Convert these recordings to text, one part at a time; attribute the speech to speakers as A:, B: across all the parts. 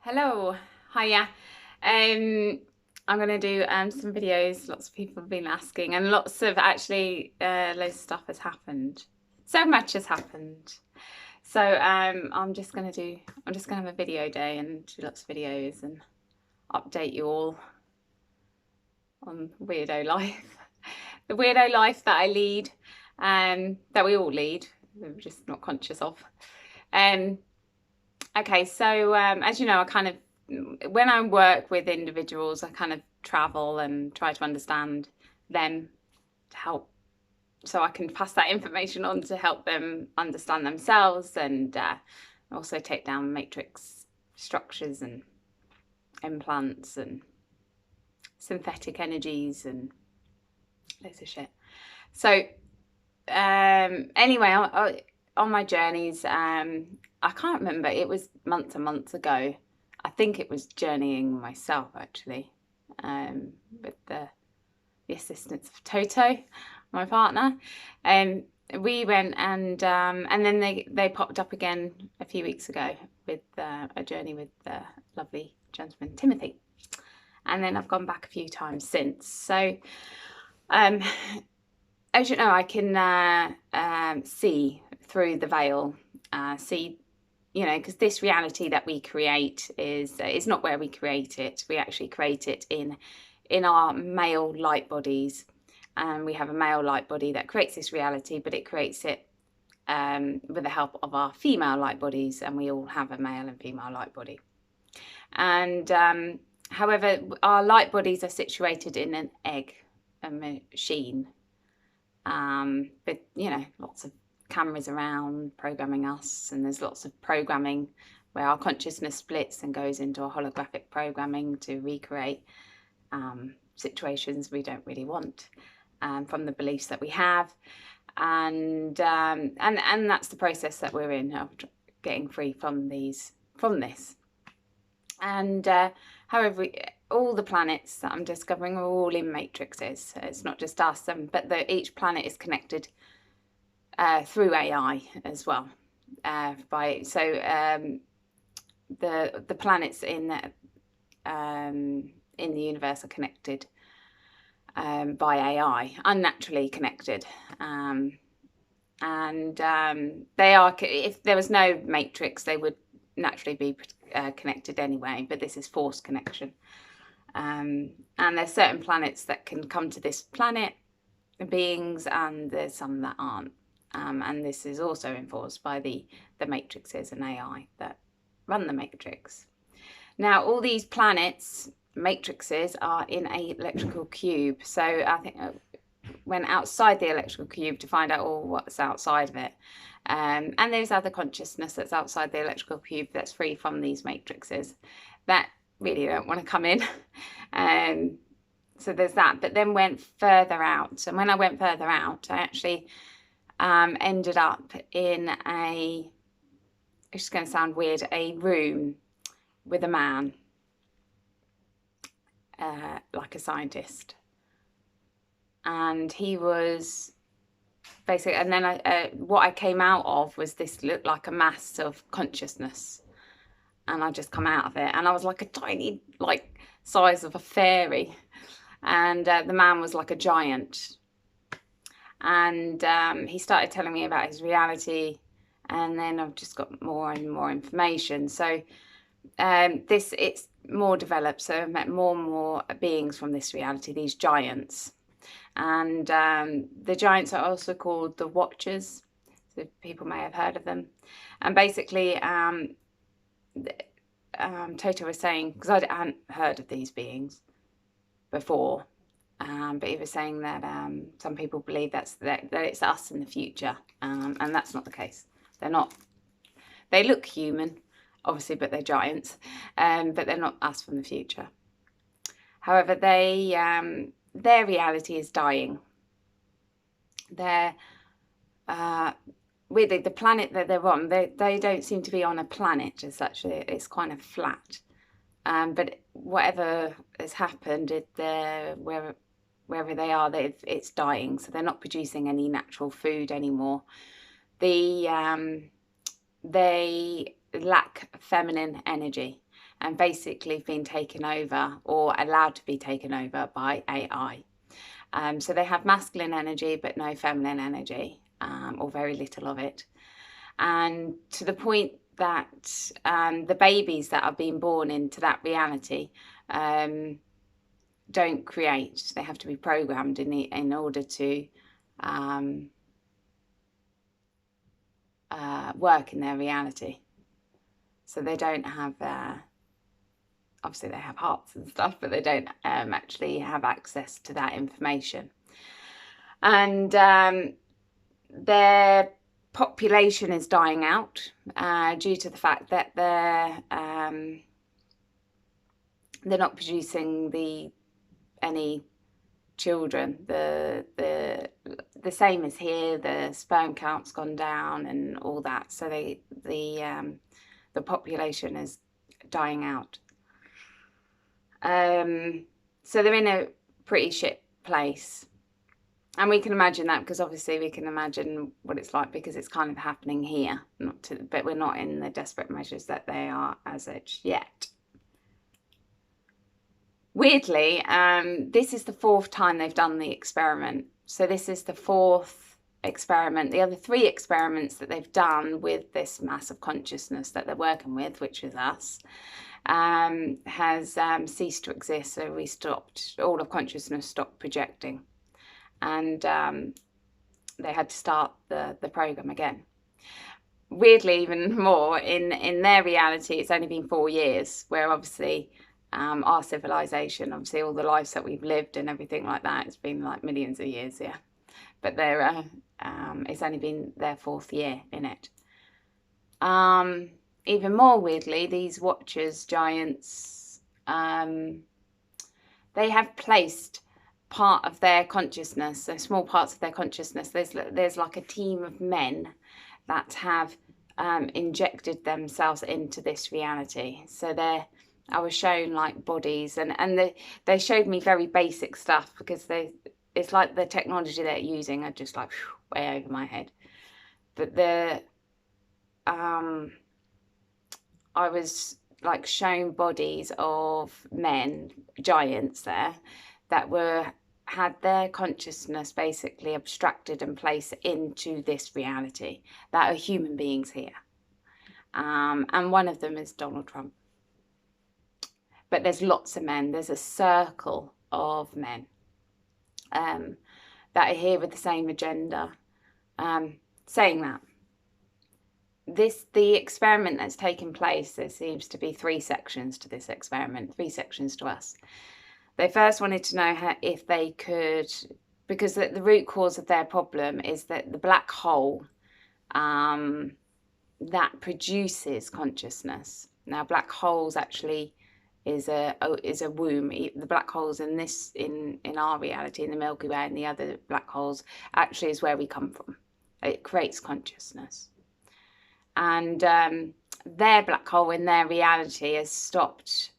A: Hello, hiya. I'm going to do some videos. Lots of people have been asking, and lots of loads of stuff has happened. So much has happened. So I'm just going to have a video day and do lots of videos and update you all on weirdo life, the weirdo life that I lead, that we all lead. We're just not conscious of. Okay, so as you know, when I work with individuals, I kind of travel and try to understand them to help, so I can pass that information on to help them understand themselves and also take down matrix structures and implants and synthetic energies and loads of shit. So anyway, on my journeys, I can't remember, it was months and months ago. I think it was journeying myself actually, with the assistance of Toto, my partner. We went and then they popped up again a few weeks ago with a journey with the lovely gentleman Timothy. And then I've gone back a few times since. So as you know, I can see through the veil, see, you know, because this reality that we create is not where we create it. We actually create it in our male light bodies, and we have a male light body that creates this reality, but it creates it with the help of our female light bodies, and we all have a male and female light body. And however, our light bodies are situated in an egg, a machine. But you know, lots of cameras around programming us, and there's lots of programming where our consciousness splits and goes into a holographic programming to recreate situations we don't really want, from the beliefs that we have, and that's the process that we're in, of getting free from this. And however, all the planets that I'm discovering are all in matrices. It's not just us, but each planet is connected through AI as well. The planets in the universe are connected by AI, unnaturally connected, and they are. If there was no matrix, they would naturally be connected anyway. But this is forced connection. And there's certain planets that can come to this planet, beings, and there's some that aren't. And this is also enforced by the matrices and AI that run the matrix. Now, all these planets, matrices, are in an electrical cube. So I think I went outside the electrical cube to find out what's outside of it. And there's other consciousness that's outside the electrical cube that's free from these matrices that really don't want to come in. So there's that. But then went further out. And when I went further out, I actually ended up in it's just going to sound weird, a room with a man, like a scientist. And he was basically, and then what I came out of was this looked like a mass of consciousness. And I just come out of it, and I was like a tiny, like size of a fairy, and the man was like a giant. And he started telling me about his reality, and then I've just got more and more information. So it's more developed. So I've met more and more beings from this reality, these giants. And the giants are also called the Watchers. So people may have heard of them. And basically, Toto was saying, because I hadn't heard of these beings before, but he was saying that some people believe that it's us in the future, and that's not the case. They're not. They look human, obviously, but they're giants, but they're not us from the future. However, their reality is dying. Weirdly, the planet that they're on, they don't seem to be on a planet as such. It's kind of flat. But whatever has happened, wherever they are, it's dying. So they're not producing any natural food anymore. They lack feminine energy. and basically been taken over or allowed to be taken over by AI. So they have masculine energy but no feminine energy, or very little of it. And to the point that the babies that are being born into that reality don't create. They have to be programmed in order to work in their reality. So they don't have, obviously they have hearts and stuff, but they don't actually have access to that information. And their population is dying out due to the fact that they're not producing any children. The same as here. The sperm count's gone down and all that. So the population is dying out. So they're in a pretty shit place. And we can imagine that, because obviously we can imagine what it's like, because it's kind of happening here. But we're not in the desperate measures that they are as such yet. Weirdly, this is the 4th time they've done the experiment. So this is the 4th experiment. The other 3 experiments that they've done with this mass of consciousness that they're working with, which is us, has ceased to exist. So we stopped, all of consciousness stopped projecting. And they had to start the program again. Weirdly, even more, in their reality, it's only been 4 years, where obviously our civilization, obviously all the lives that we've lived and everything like that, it's been like millions of years, yeah. But it's only been their 4th year in it. Even more weirdly, these Watchers, giants, they have placed part of their consciousness, so small parts of their consciousness. There's like a team of men that have injected themselves into this reality. So I was shown like bodies, and they showed me very basic stuff, because it's like the technology they're using are just like way over my head. But I was like shown bodies of men, giants there, that had their consciousness basically abstracted and placed into this reality, that are human beings here. And one of them is Donald Trump. But there's lots of men. There's a circle of men that are here with the same agenda. Saying that, the experiment that's taken place, there seems to be 3 sections to this experiment, 3 sections to us. They first wanted to know if they could, because the root cause of their problem is that the black hole that produces consciousness. Now, black holes actually is a womb. The black holes in our reality, in the Milky Way, and the other black holes, actually is where we come from. It creates consciousness. And their black hole in their reality has stopped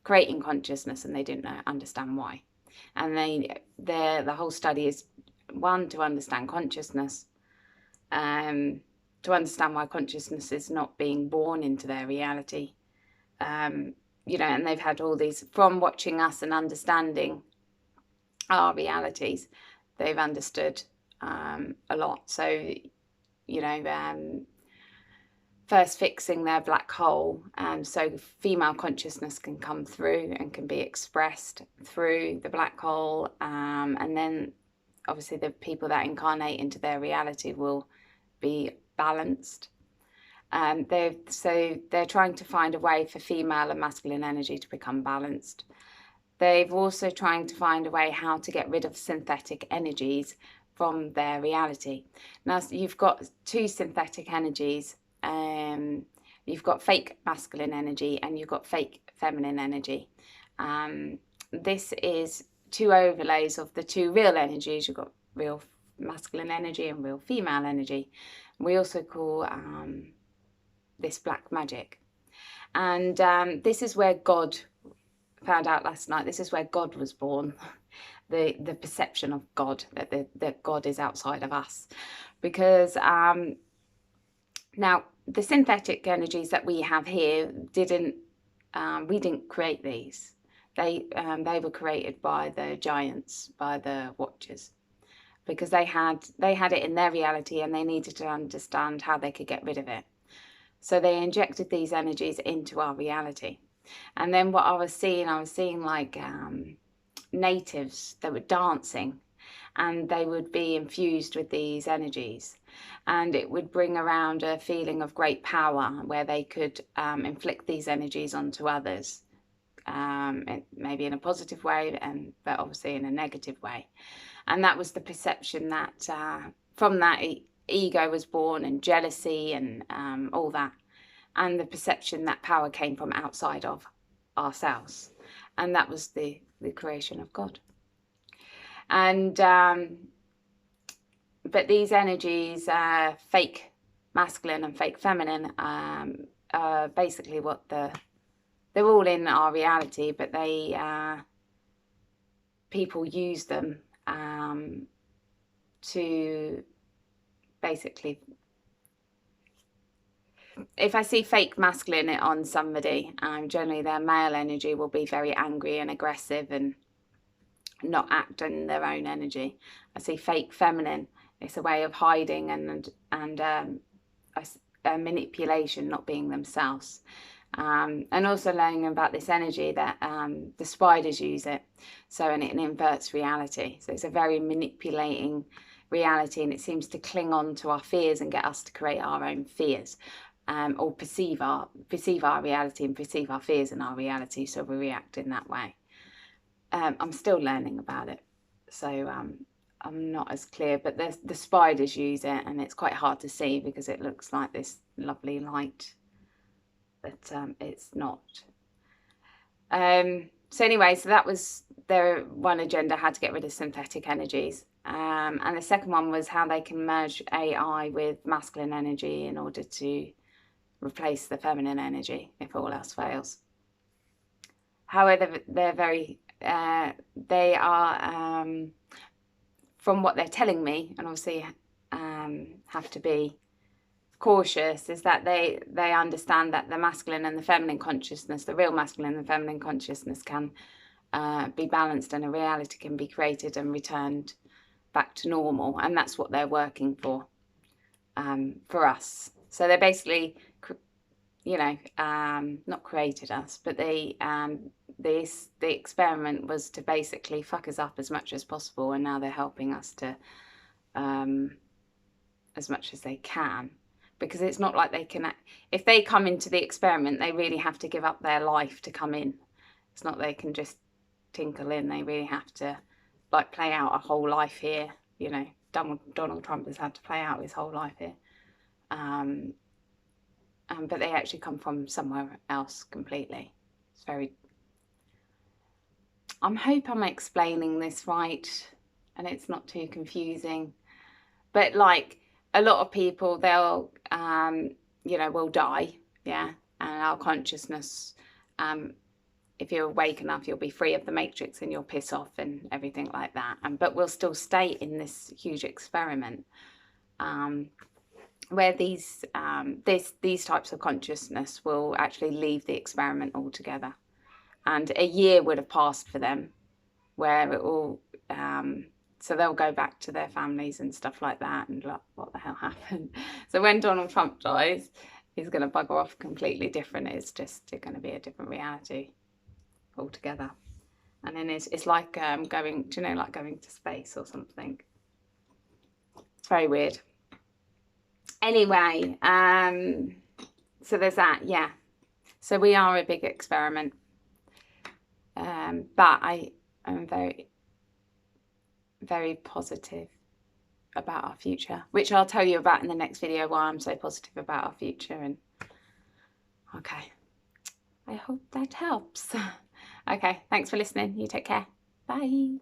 A: creating consciousness, and they didn't understand why. And the whole study is, 1, to understand consciousness, to understand why consciousness is not being born into their reality. You know, and they've had all these, from watching us and understanding our realities, they've understood a lot. So, you know, first fixing their black hole, so female consciousness can come through and can be expressed through the black hole, and then obviously the people that incarnate into their reality will be balanced. So they're trying to find a way for female and masculine energy to become balanced. They've also trying to find a way how to get rid of synthetic energies from their reality. Now, you've got 2 synthetic energies. You've got fake masculine energy and you've got fake feminine energy. This is 2 overlays of the 2 real energies. You've got real masculine energy and real female energy. We also call this black magic. And this is where God, found out last night, this is where God was born. The perception of God, that God is outside of us. Because now the synthetic energies that we have here we didn't create these. They were created by the giants, by the Watchers, because they had it in their reality and they needed to understand how they could get rid of it. So they injected these energies into our reality. And then what I was seeing like natives that were dancing, and they would be infused with these energies, and it would bring around a feeling of great power where they could inflict these energies onto others, maybe in a positive way, but obviously in a negative way. And that was the perception that from that ego was born, and jealousy and all that, and the perception that power came from outside of ourselves, and that was the creation of God. And but these energies, fake masculine and fake feminine, are basically what they're all in our reality, but people use them to basically, if I see fake masculine on somebody, generally their male energy will be very angry and aggressive and not act in their own energy. I see fake feminine, it's a way of hiding and a manipulation, not being themselves. And also learning about this energy that the spiders use it, and it inverts reality. So it's a very manipulating reality, and it seems to cling on to our fears and get us to create our own fears, or perceive our reality and perceive our fears in our reality, so we react in that way. I'm still learning about it, so I'm not as clear, but the spiders use it, and it's quite hard to see because it looks like this lovely light, but it's not. So anyway, so that was their one agenda, how to get rid of synthetic energies. And the second one was how they can merge AI with masculine energy in order to replace the feminine energy if all else fails. However, they're very, they are, from what they're telling me, and obviously have to be cautious, is that they understand that the masculine and the feminine consciousness, the real masculine and feminine consciousness, can be balanced, and a reality can be created and returned back to normal, and that's what they're working for us. So they basically, you know, not created us, but the experiment was to basically fuck us up as much as possible, and now they're helping us to as much as they can, because it's not like they can, if they come into the experiment, they really have to give up their life to come in. It's not they can just tinkle in. They really have to like play out a whole life here. You know, Donald Trump has had to play out his whole life here. But they actually come from somewhere else completely. It's very, I hope I'm explaining this right and it's not too confusing. But like a lot of people, they'll, you know, will die, yeah, and our consciousness, if you're awake enough, you'll be free of the matrix and you'll piss off and everything like that. But we'll still stay in this huge experiment, where these types of consciousness will actually leave the experiment altogether. And a year would have passed for them, where it will, so they'll go back to their families and stuff like that, and like, what the hell happened? So when Donald Trump dies, he's going to bugger off completely different. It's just going to be a different reality altogether. And then it's like going, do you know, like going to space or something. It's very weird. Anyway, so there's that, yeah. So we are a big experiment. But I am very, very positive about our future, which I'll tell you about in the next video, why I'm so positive about our future. And okay, I hope that helps. Okay, thanks for listening. You take care. Bye.